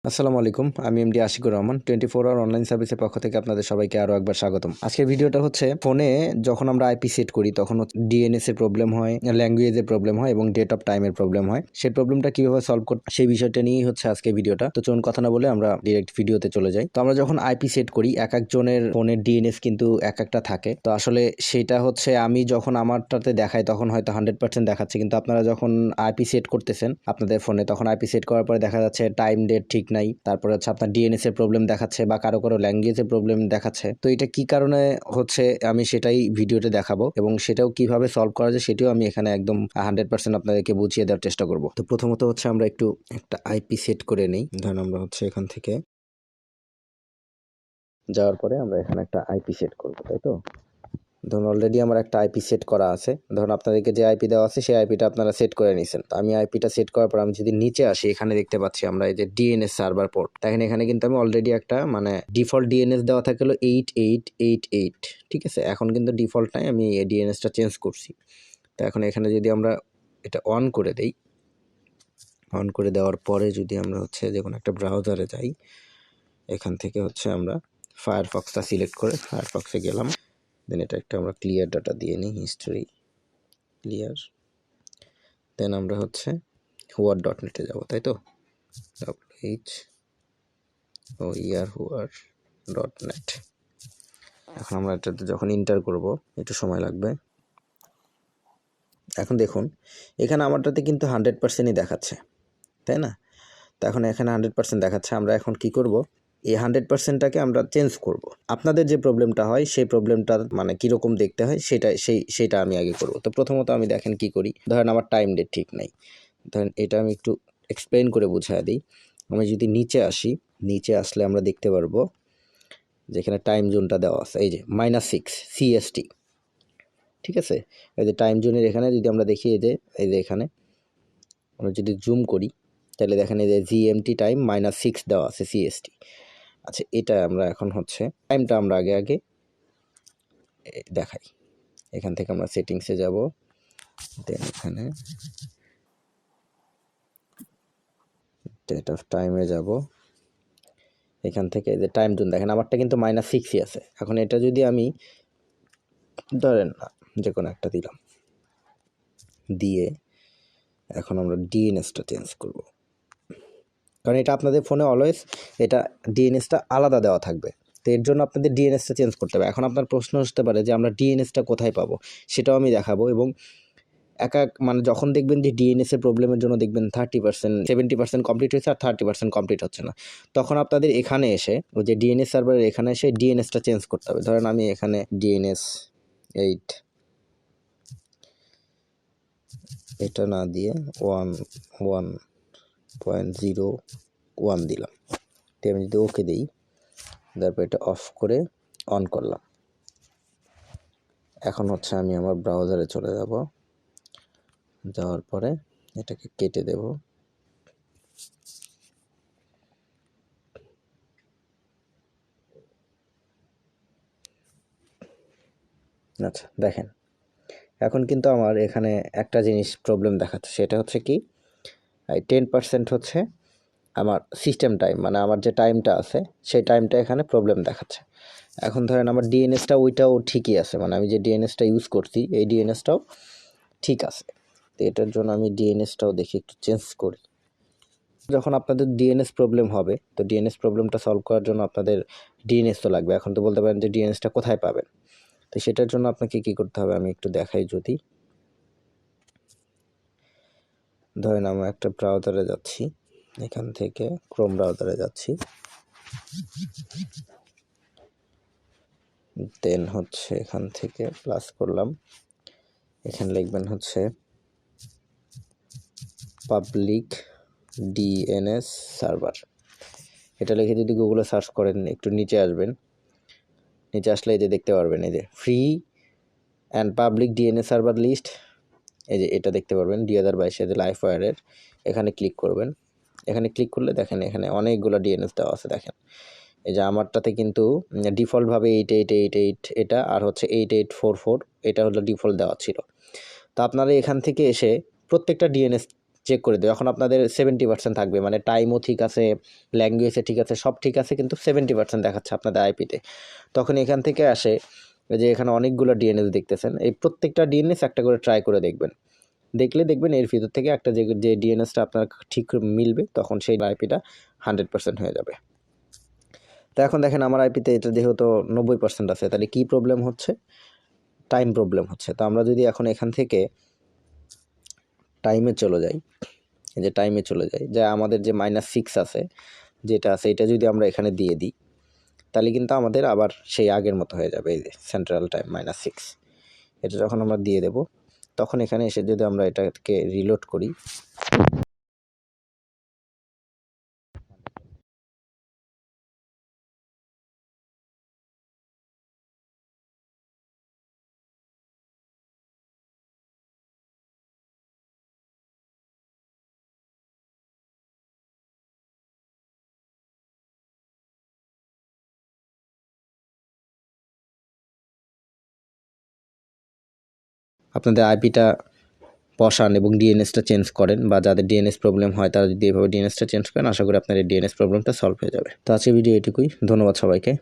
আসসালামু আলাইকুম, আমি MD Ashikur Rahman 24 hour online সার্ভিসের পক্ষ থেকে আপনাদের সবাইকে আরও একবার স্বাগতম। আজকের ভিডিওটা হচ্ছে ফোনে যখন আমরা আইপি সেট করি তখন ডিএনএস এর প্রবলেম হয়, ল্যাঙ্গুয়েজের প্রবলেম হয় এবং ডেট অফ টাইমের প্রবলেম হয়। সেই প্রবলেমটা কিভাবে সলভ করতে সেই বিষয়টা নিয়েই হচ্ছে আজকে ভিডিওটা। তো চলুন কথা না বলে আমরা ডিরেক্ট ভিডিওতে চলে যাই। তো আমরা যখন আইপি সেট করি এক একজনের ফোনের ডিএনএস কিন্তু এক একটা থাকে। তো আসলে সেটা হচ্ছে আমি যখন আমারটাতে দেখাই তখন হয়তো 100% দেখাচ্ছে, কিন্তু আপনারা যখন আইপি সেট করতেছেন আপনাদের ফোনে তখন আইপি সেট করার পরে দেখা যাচ্ছে টাইম ডেট ঠিক নাই, তারপরে হচ্ছে আপনার ডিএনএস এর প্রবলেম দেখাচ্ছে বা কারো কারো ল্যাঙ্গুয়েজের প্রবলেম দেখাচ্ছে। তো এটা কি কারণে হচ্ছে আমি সেটাই ভিডিওতে দেখাবো এবং সেটাও কিভাবে সলভ করা যায় সেটাও আমি এখানে একদম 100% আপনাদেরকে বুঝিয়ে দেওয়ার চেষ্টা করব। তো প্রথমত হচ্ছে আমরা একটু একটা আইপি সেট করে নিই। ধরুন আমরা হচ্ছে এখান থেকে যাওয়ার পরে আমরা এখানে একটা আইপি সেট করবো, তাই তো? ধরুন অলরেডি আমার একটা আইপি সেট করা আছে। ধরুন আপনাদেরকে যে আইপি দেওয়া আছে সেই আইপিটা আপনারা সেট করে নিয়েছেন। তো আমি আইপিটা সেট করার পর আমি যদি নিচে আসি, এখানে দেখতে পাচ্ছি আমরা এই যে ডিএনএস সার্ভার পোর্ট। দেখেন এখানে কিন্তু আমি অলরেডি একটা ডিফল্ট ডিএনএস দেওয়া থাকে হলো 8888, ঠিক আছে? এখন কিন্তু ডিফল্ট নাই, আমি এই ডিএনএসটা চেঞ্জ করছি। তো এখন এখানে যদি আমরা এটা অন করে দেই, অন করে দেওয়ার পরে যদি আমরা হচ্ছে যে কোনো একটা ব্রাউজারে যাই, এখান থেকে হচ্ছে আমরা ফায়ারফক্সটা সিলেক্ট করে ফায়ারফক্সে গেলাম। দেন এটা একটা আমরা ক্লিয়ার ডাটা দিয়ে নিই, হিস্টোরি ক্লিয়ার। দেন আমরা হচ্ছে হুয়ার.নেটে যাবো, তাই তো? হুয়ার.নেট। এখন আমরা এটাতে যখন ইন্টার করব একটু সময় লাগবে। এখন দেখুন এখানে আমারটাতে কিন্তু 100%ই দেখাচ্ছে, তাই না? তো এখন এখানে 100% দেখাচ্ছে। আমরা এখন কি করব, এই 100%টাকে আমরা চেঞ্জ করব। আপনাদের যে প্রবলেমটা হয় সেই প্রবলেমটা কীরকম দেখতে হয় সেটা আমি আগে করব। তো প্রথমত আমি দেখেন কি করি, ধরেন আমার টাইম ডেট ঠিক নাই। ধরেন এটা আমি একটু এক্সপ্লেন করে বুঝাই দিই। আমি যদি নিচে আসি, নিচে আসলে আমরা দেখতে পারবো যেখানে টাইম জোনটা দেওয়া আছে, এই যে -6 CST, ঠিক আছে? এই যে টাইম জোনের এখানে যদি আমরা দেখি, এই যে এখানে আমরা যদি জুম করি তাহলে দেখেন এই যে GMT টাইম -6 দেওয়া আছে CST। আচ্ছা, এটা আমরা এখন হচ্ছে টাইমটা আমরা আগে দেখাই। এখান থেকে আমরা সেটিংসে যাব, দেন এখানে ডেট অফ টাইমে যাব। এখান থেকে যে টাইম জোন দেখেন আমারটা কিন্তু -6ই আছে। এখন এটা যদি আমি ধরেন না যে কোনো একটা দিলাম, দিয়ে এখন আমরা ডিএনএসটা চেঞ্জ করব, কারণ এটা আপনাদের ফোনে অলওয়েজ এটা ডিএনএসটা আলাদা দেওয়া থাকবে। তো এর জন্য আপনাদের ডিএনএসটা চেঞ্জ করতে হবে। এখন আপনার প্রশ্ন আসতে পারে যে আমরা ডিএনএসটা কোথায় পাবো, সেটাও আমি দেখাবো। এবং যখন দেখবেন যে ডিএনএস এর প্রবলেমের জন্য দেখবেন 30% 70% কমপ্লিট হয়েছে আর 30% কমপ্লিট হচ্ছে না, তখন আপনাদের এখানে এসে ওই যে ডিএনএস সার্ভারের এখানে এসে ডিএনএসটা চেঞ্জ করতে হবে। ধরেন আমি এখানে ডিএনএস 8 এটা না দিয়ে 1.01 দিলাম। আমি যদি ওকে দিই, তারপর এটা অফ করে অন করলাম। এখন হচ্ছে আমি আমার ব্রাউজারে চলে যাব, যাওয়ার পরে এটাকে কেটে দেব। আচ্ছা দেখেন এখন কিন্তু আমার এখানে একটা জিনিস প্রবলেম দেখাচ্ছে, সেটা হচ্ছে কি 10% হচ্ছে আমার সিস্টেম টাইম, আমার যে টাইমটা আছে সেই টাইমটা এখানে প্রবলেম দেখাচ্ছে। এখন ধরেন আমার ডিএনএসটা ওইটাও ঠিকই আছে, আমি যে ডিএনএসটা ইউজ করছি এই ডিএনএসটাও ঠিক আছে। তো এটার জন্য আমি ডিএনএসটাও দেখি একটু চেঞ্জ করি। যখন আপনাদের ডিএনএস প্রবলেম হবে, তো ডিএনএস প্রবলেমটা সলভ করার জন্য আপনাদের ডিএনএস তো লাগবে। এখন তো বলতে পারেন যে ডিএনএসটা কোথায় পাবেন, তো সেটার জন্য আপনাকে কি করতে হবে আমি একটু দেখাই। যদি ধরেন আমরা একটা ব্রাউজারে যাচ্ছি, এখান থেকে ক্রোম ব্রাউজারে যাচ্ছি, দেন হচ্ছে এখান থেকে প্লাস করলাম, এখানে লিখবেন হচ্ছে পাবলিক ডিএনএস সার্ভার। এটা লিখে যদি গুগলে সার্চ করেন, একটু নিচে আসবেন, নিচে আসলে এই যে দেখতে পারবেন এই যে free and public DNS server list, এই যে এটা দেখতে পারবেন 2022 লাইফ ওয়্যারের। এখানে ক্লিক করবেন। এখানে ক্লিক করলে দেখেন এখানে অনেকগুলো ডিএনএস দেওয়া আছে। দেখেন এই যে আমারটাতে কিন্তু ডিফল্টভাবে 8888 এটা, আর হচ্ছে 8844 এটা হলো ডিফল্ট দেওয়া ছিল। তো আপনারা এখান থেকে এসে প্রত্যেকটা ডিএনএস চেক করে দেবে। যখন আপনাদের 70% থাকবে, মানে টাইমও ঠিক আছে, ল্যাঙ্গুয়েজে ঠিক আছে, সব ঠিক আছে, কিন্তু 70% দেখাচ্ছে আপনাদের আইপিতে, তখন এখান থেকে আসে যে এখানে অনেকগুলো ডিএনএস দেখতেছেন, এই প্রত্যেকটা ডিএনএস একটা করে ট্রাই করে দেখবেন। দেখবেন এর ভিতর থেকে একটা যে ডিএনএসটা আপনার ঠিক মিলবে, তখন সেই আইপিটা 100% হয়ে যাবে। তো এখন দেখেন আমার আইপিতে এটা যেহেতু 90% আছে, তাহলে কি প্রবলেম হচ্ছে? টাইম প্রবলেম হচ্ছে। তো আমরা যদি এখন এখান থেকে টাইমে চলে যাই, এই যে টাইমে চলে যাই, যা আমাদের যে -6 আছে, যেটা আছে এটা যদি আমরা এখানে দিয়ে দিই, তাহলে কিন্তু আমাদের আবার সেই আগের মতো হয়ে যাবে। এই যে সেন্ট্রাল টাইম -6, এটা যখন আমরা দিয়ে দেব, তখন এখানে এসে যদি আমরা এটাকে রিলোড করি, আপনাদের আইপিটা বসান এবং ডিএনএসটা চেঞ্জ করেন, বা যাদের ডিএনএস প্রবলেম হয় তারা যদি এভাবে ডিএনএসটা চেঞ্জ করেন, আশা করি আপনার এই ডিএনএস প্রবলেমটা সলভ হয়ে যাবে। তো আজকে ভিডিও এটুকুই, ধন্যবাদ সবাইকে।